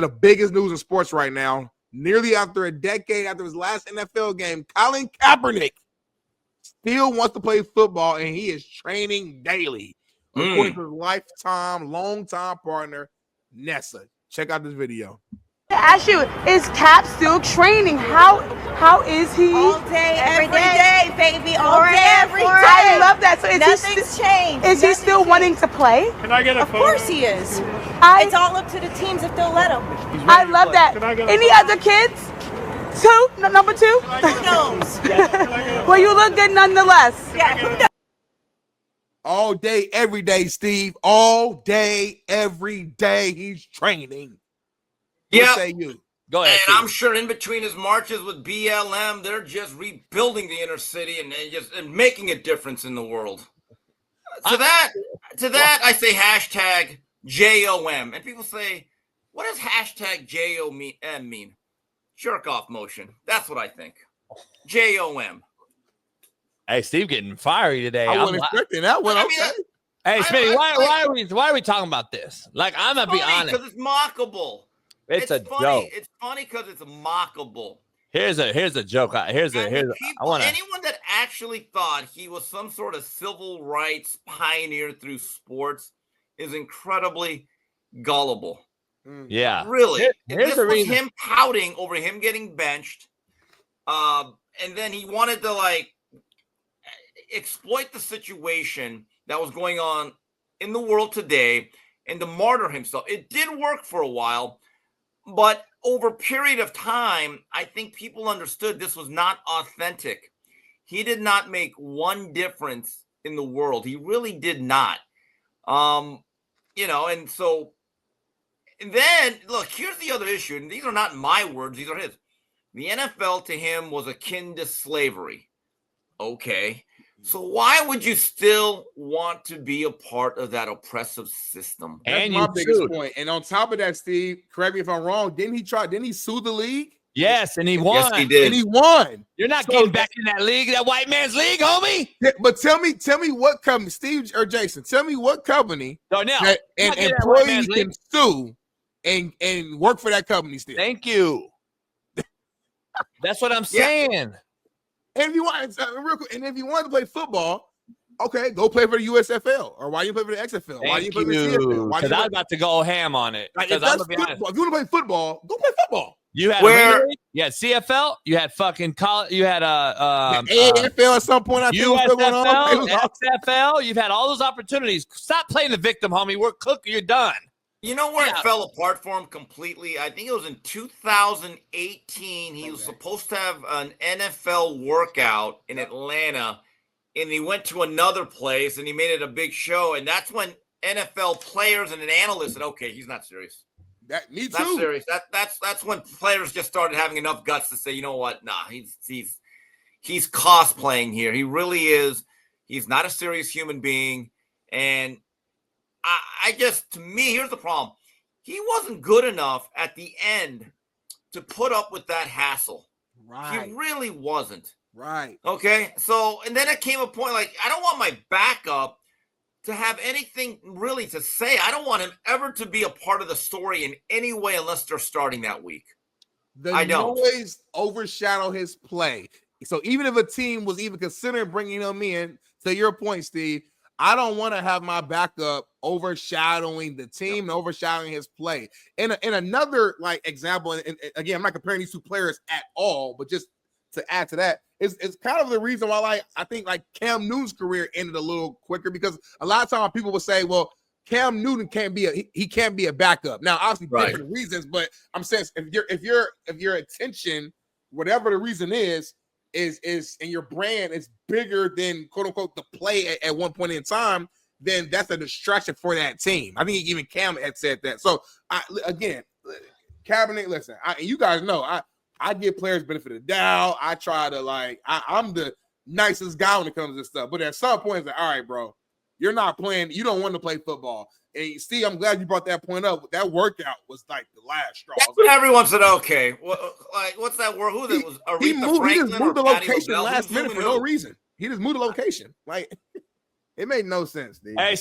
The biggest news in sports right now, nearly after a decade after his last NFL game, Colin Kaepernick still wants to play football, and he is training daily, according to his longtime partner, Nessa. Check out this video. To ask you, is Cap still training? How is he? All day, every day, baby. All day, every day. I love that. So Nothing's changed. Is he still wanting to play? Can I get a photo? Of course he is. It's all up to the teams if they'll let him. I love that. Any other kids? Number two? Who knows? Well, you look good nonetheless. Yeah, who knows? All day, every day, Steve. All day, every day, he's training. Yeah. What say you? Go ahead. And I'm sure in between his marches with BLM, they're just rebuilding the inner city and making a difference in the world. To that, I say hashtag JOM. And people say, what does hashtag JOM mean? Jerk off motion. That's what I think. JOM. Hey, Steve getting fiery today. I wasn't expecting that one. Okay. Hey, Smitty, why are we talking about this? Like, I'm gonna be honest. Because it's mockable. It's a funny. joke. It's funny because it's mockable. Here's a joke. Anyone that actually thought he was some sort of civil rights pioneer through sports is incredibly gullible. Yeah, really. Here's this the was reason. Him pouting over him getting benched, and then he wanted to exploit the situation that was going on in the world today and to martyr himself. It did work for a while. But over a period of time, I think people understood this was not authentic. He did not make one difference in the world. He really did not. And then, look, here's the other issue. And these are not my words. These are his. The NFL to him was akin to slavery. Okay. So why would you still want to be a part of that oppressive system? That's my biggest point. And on top of that, Steve, correct me if I'm wrong, didn't he sue the league? Yes, and he won. Yes, he did. And he won. You're not getting back in that league, that white man's league, homie. But tell me what company, Steve or Jason, tell me what company Darnell, that an employee can sue and work for that company still. Thank you. That's what I'm saying. And if you want, if you want to play football, okay, go play for the USFL. Or why you play for the XFL? Why you play for the CFL? Because I was about to go ham on it. Like, if you want to play football, go play football. You had you had CFL, you had fucking college, you had AFL at some point. I think USFL, XFL. You've had all those opportunities. Stop playing the victim, homie. We're cooking. You're done. You know where it fell apart for him completely? I think it was in 2018. He was supposed to have an NFL workout in Atlanta, and he went to another place, and he made it a big show. And that's when NFL players and an analyst said, "Okay, he's not serious." Me too. Not serious. That's when players just started having enough guts to say, "You know what? Nah, he's cosplaying here. He really is. He's not a serious human being." And I just, to me, here's the problem. He wasn't good enough at the end to put up with that hassle. Right. He really wasn't. Right. Okay. So, and then it came a point like, I don't want my backup to have anything really to say. I don't want him ever to be a part of the story in any way unless they're starting that week. The noise overshadow his play. So even if a team was even considering bringing him in, to your point, Steve, I don't want to have my backup overshadowing the team and overshadowing his play. And another example, and again, I'm not comparing these two players at all, but just to add to that, it's kind of the reason why I think Cam Newton's career ended a little quicker, because a lot of times people will say, well, Cam Newton can't be a backup. Now, obviously different reasons, but I'm saying if your attention, whatever the reason is and your brand is bigger than quote unquote the play at one point in time, then that's a distraction for that team. I think even Cam had said that. So again, Kaepernick, listen, you guys know I give players benefit of the doubt. I try to I'm the nicest guy when it comes to this stuff. But at some point, it's like, all right, bro, you're not playing. You don't want to play football. And Steve, I'm glad you brought that point up. That workout was like the last straw. That's when everyone said, okay, what's that word? Who that was? He just moved the location last minute for no reason. He just moved the location. It made no sense, dude. Hey,